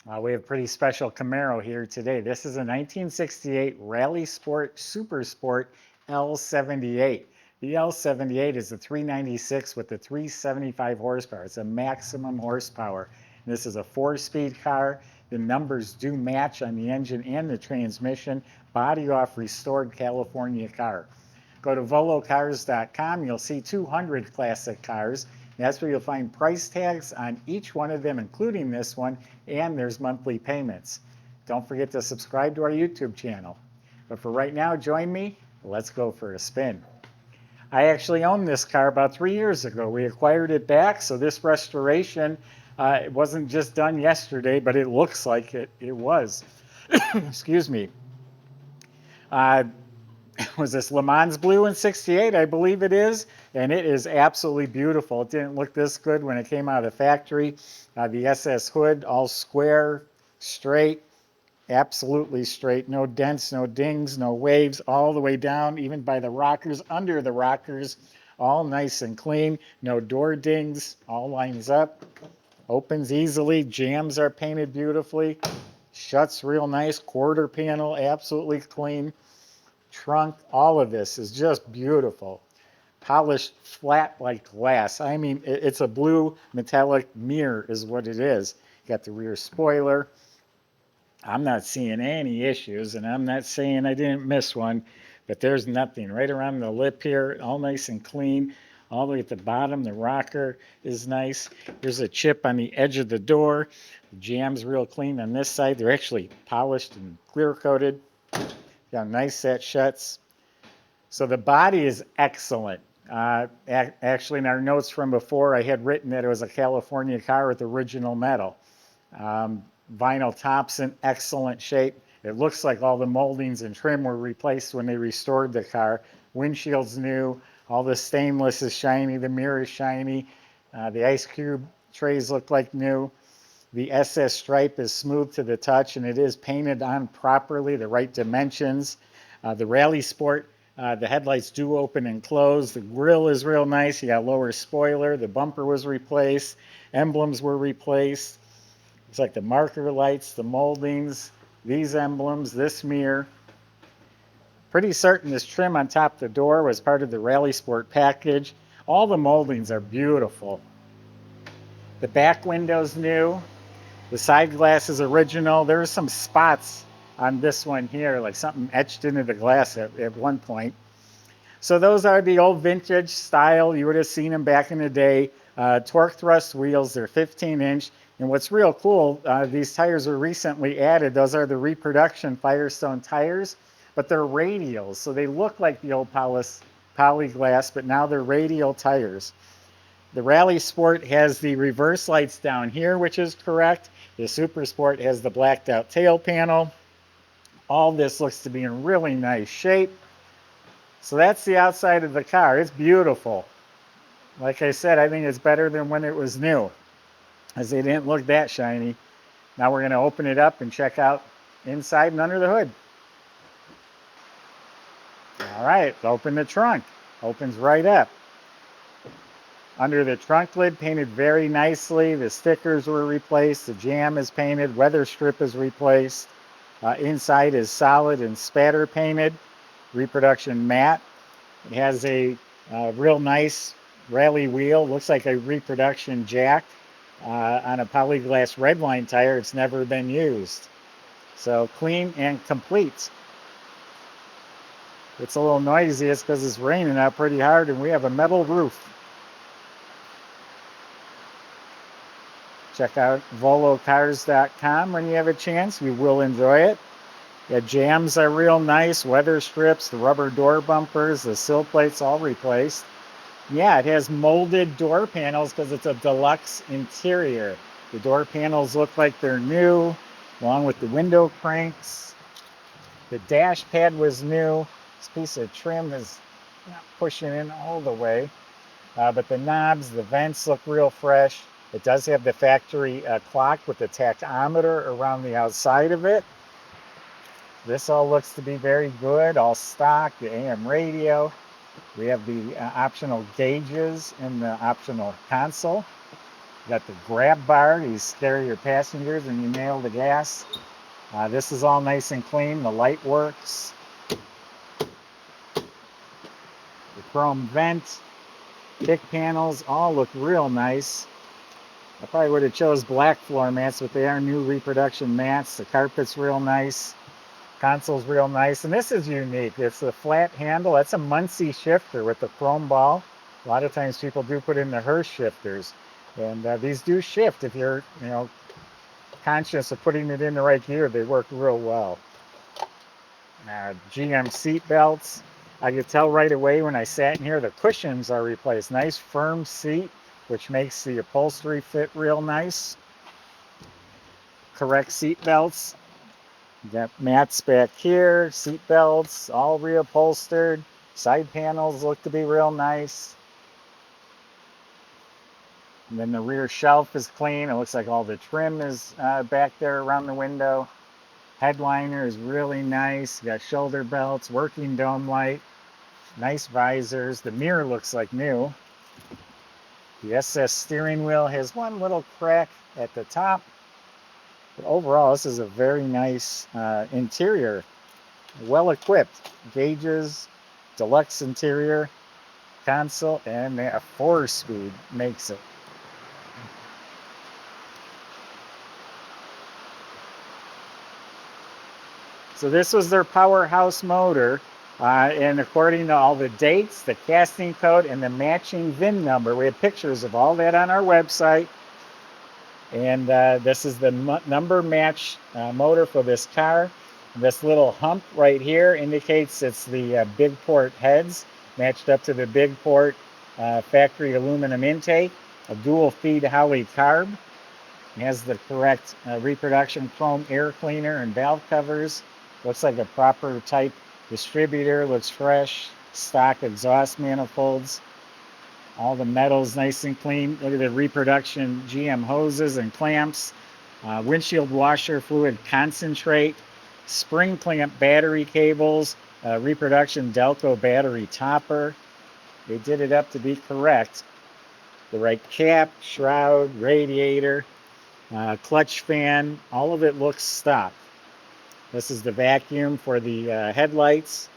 We have a pretty special Camaro here today. This is a 1968 Rally Sport Super Sport L78. The L78 is a 396 with the 375 horsepower. It's a maximum horsepower. This is a 4-speed car. The numbers do match on the engine and the transmission. Body off restored California car. Go to volocars.com. You'll see 200 classic cars. That's where you'll find price tags on each one of them, including this one, and there's monthly payments. Don't forget to subscribe to our YouTube channel. But for right now, join me. Let's go for a spin. I actually owned this car about 3 years ago. We acquired it back, so this restoration, it wasn't just done yesterday, but it looks like it was. Excuse me. Was this Lemans blue in 68? I believe it is. And it is absolutely beautiful. It didn't look this good when it came out of the factory. The SS hood, all square, straight, absolutely straight. No dents, no dings, no waves, all the way down, even by the rockers, under the rockers, all nice and clean. No door dings, all lines up. Opens easily, jams are painted beautifully. Shuts real nice, quarter panel, absolutely clean. Trunk, all of this is just beautiful. Polished flat like glass. I mean, it's a blue metallic mirror is what it is. You got the rear spoiler. I'm not seeing any issues, and I'm not saying I didn't miss one, but there's nothing. Right around the lip here, all nice and clean. All the way at the bottom, the rocker is nice. There's a chip on the edge of the door. The jam's real clean on this side. They're actually polished and clear coated. Got a nice set shuts. So the body is excellent. Actually, in our notes from before, I had written that it was a California car with original metal. Vinyl tops in excellent shape. It looks like all the moldings and trim were replaced when they restored the car. Windshield's new. All the stainless is shiny. The mirror is shiny. The ice cube trays look like new. The SS stripe is smooth to the touch, and it is painted on properly, the right dimensions. The Rally Sport, the headlights do open and close. The grille is real nice. You got a lower spoiler. The bumper was replaced. Emblems were replaced. It's like the marker lights, the moldings, these emblems, this mirror. Pretty certain this trim on top of the door was part of the Rally Sport package. All the moldings are beautiful. The back window's new. The side glass is original. There are some spots on this one here, like something etched into the glass at one point. So those are the old vintage style. You would have seen them back in the day. Torque thrust wheels, they're 15-inch. And what's real cool, these tires were recently added. Those are the reproduction Firestone tires, but they're radials. So they look like the old poly glass, but now they're radial tires. The Rally Sport has the reverse lights down here, which is correct. The Super Sport has the blacked out tail panel. All this looks to be in really nice shape. So that's the outside of the car. It's beautiful. Like I said, I think it's better than when it was new, as they didn't look that shiny. Now we're going to open it up and check out inside and under the hood. All right, open the trunk. Opens right up. Under the trunk lid, painted very nicely. The stickers were replaced. The jam is painted. Weatherstrip is replaced. Inside is solid and spatter painted. Reproduction matte. It has a real nice rally wheel. Looks like a reproduction jack on a polyglass redline tire. It's never been used. So clean and complete. It's a little noisy. It's because it's raining out pretty hard and we have a metal roof. Check out volocars.com when you have a chance. You will enjoy it. The jams are real nice. Weather strips, the rubber door bumpers, the sill plates all replaced. Yeah, it has molded door panels because it's a deluxe interior. The door panels look like they're new, along with the window cranks. The dash pad was new. This piece of trim is not pushing in all the way. But the knobs, the vents look real fresh. It does have the factory clock with the tachometer around the outside of it. This all looks to be very good, all stock, the AM radio. We have the optional gauges in the optional console. Got the grab bar to scare your passengers when you nail the gas. This is all nice and clean. The light works. The chrome vent, kick panels, all look real nice. I probably would have chose black floor mats, but they are new reproduction mats. The carpet's real nice. Console's real nice. And this is unique. It's a flat handle. That's a Muncie shifter with the chrome ball. A lot of times people do put in the Hirsch shifters. And these do shift if you're, conscious of putting it in the right gear. They work real well. GM seat belts. I could tell right away when I sat in here, the cushions are replaced. Nice firm seat, which makes the upholstery fit real nice. Correct seat belts. Got mats back here, seat belts, all reupholstered. Side panels look to be real nice. And then the rear shelf is clean. It looks like all the trim is back there around the window. Headliner is really nice. Got shoulder belts, working dome light, nice visors. The mirror looks like new. The SS steering wheel has one little crack at the top. But overall, this is a very nice interior. Well equipped. Gauges, deluxe interior, console, and a 4-speed makes it. So this was their powerhouse motor, and according to all the dates, the casting code, and the matching VIN number, we have pictures of all that on our website. And this is the number match motor for this car. This little hump right here indicates it's the big port heads matched up to the big port factory aluminum intake. A dual feed Holley carb. It has the correct reproduction chrome air cleaner and valve covers. Looks like a proper type distributor. Looks fresh. Stock exhaust manifolds. All the metal's nice and clean. Look at the reproduction GM hoses and clamps. Windshield washer fluid concentrate. Spring clamp battery cables. Reproduction Delco battery topper. They did it up to be correct. The right cap, shroud, radiator, clutch fan. All of it looks stock. This is the vacuum for the headlights.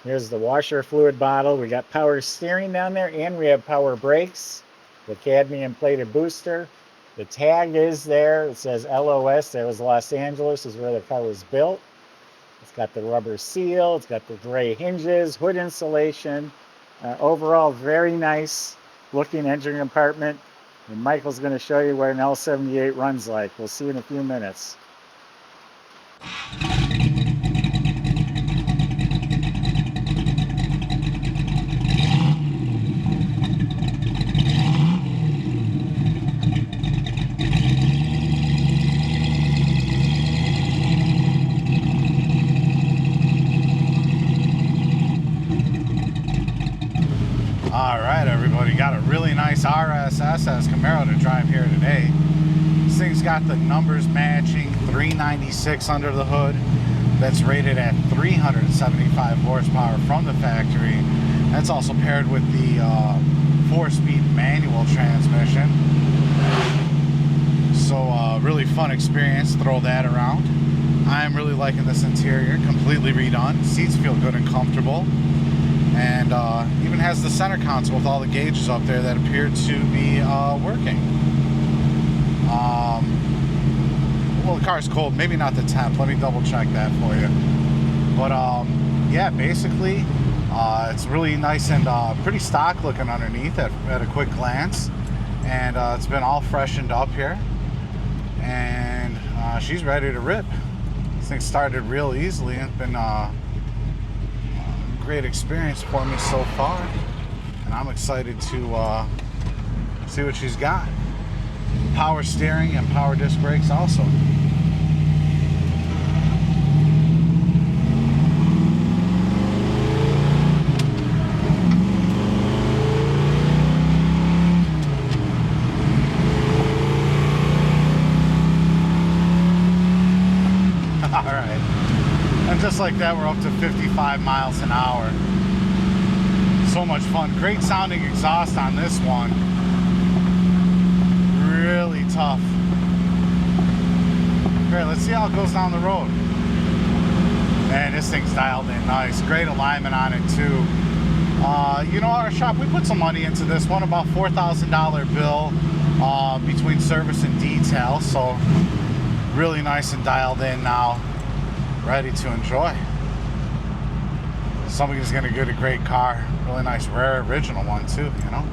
Here's the washer fluid bottle. We got power steering down there, and we have power brakes. The cadmium plated booster. The tag is there. It says LOS. That was Los Angeles, is where the car was built. It's got the rubber seal. It's got the gray hinges, hood insulation. Overall, very nice looking engine compartment. And Michael's going to show you what an L78 runs like. We'll see in a few minutes. All right, everybody, got a really nice RSSS Camaro to drive here today. This thing's got the numbers matching 396 under the hood. That's rated at 375 horsepower from the factory. That's also paired with the 4-speed manual transmission. So really fun experience, throw that around. I'm really liking this interior, completely redone. Seats feel good and comfortable. And even has the center console with all the gauges up there that appear to be working. Well, the car's cold, maybe not the temp. Let me double check that for you. But yeah, basically, it's really nice and pretty stock looking underneath at a quick glance. And it's been all freshened up here. And she's ready to rip. This thing started real easily. It's been great experience for me so far, and I'm excited to see what she's got. Power steering and power disc brakes also. All right. And just like that, we're up to 55 miles an hour. So much fun. Great sounding exhaust on this one. really tough. Okay, let's see how it goes down the road. Man, this thing's dialed in nice. Great alignment on it too. You know, our shop, we put some money into this one, about $4,000 bill between service and detail. So really nice and dialed in now, ready to enjoy. Somebody's gonna get a great car. Really nice, rare, original one too, you know.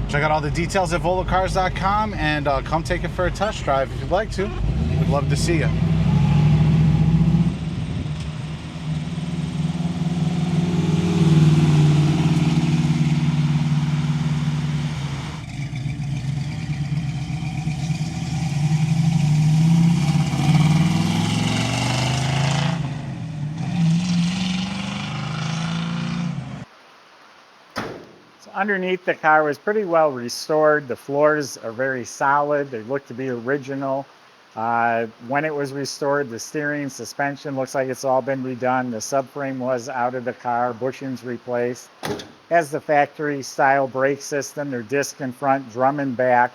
Check out all the details at volocars.com and come take it for a test drive if you'd like to. We'd love to see you. Underneath, the car was pretty well restored. The floors are very solid. They look to be original. When it was restored, the steering, suspension looks like it's all been redone. The subframe was out of the car, bushings replaced. Has the factory style brake system. They're disc in front, drum in back.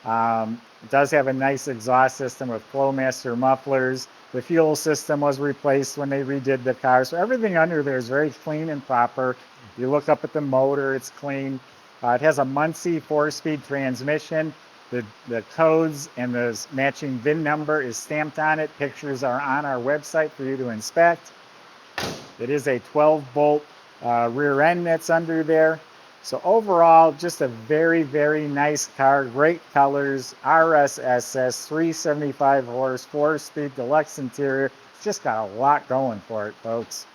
It does have a nice exhaust system with Flowmaster mufflers. The fuel system was replaced when they redid the car. So everything under there is very clean and proper. You look up at the motor, it's clean. It has a Muncie 4-speed transmission. The codes and the matching VIN number is stamped on it. Pictures are on our website for you to inspect. It is a 12-bolt rear end that's under there. So overall, just a very, very nice car. Great colors, RSSS, 375 horse, 4-speed deluxe interior. It's just got a lot going for it, folks.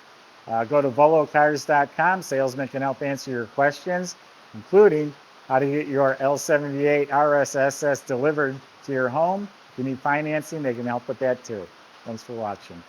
Go to volocars.com. Salesmen can help answer your questions, including how to get your L78 RSSS delivered to your home. If you need financing, they can help with that too. Thanks for watching.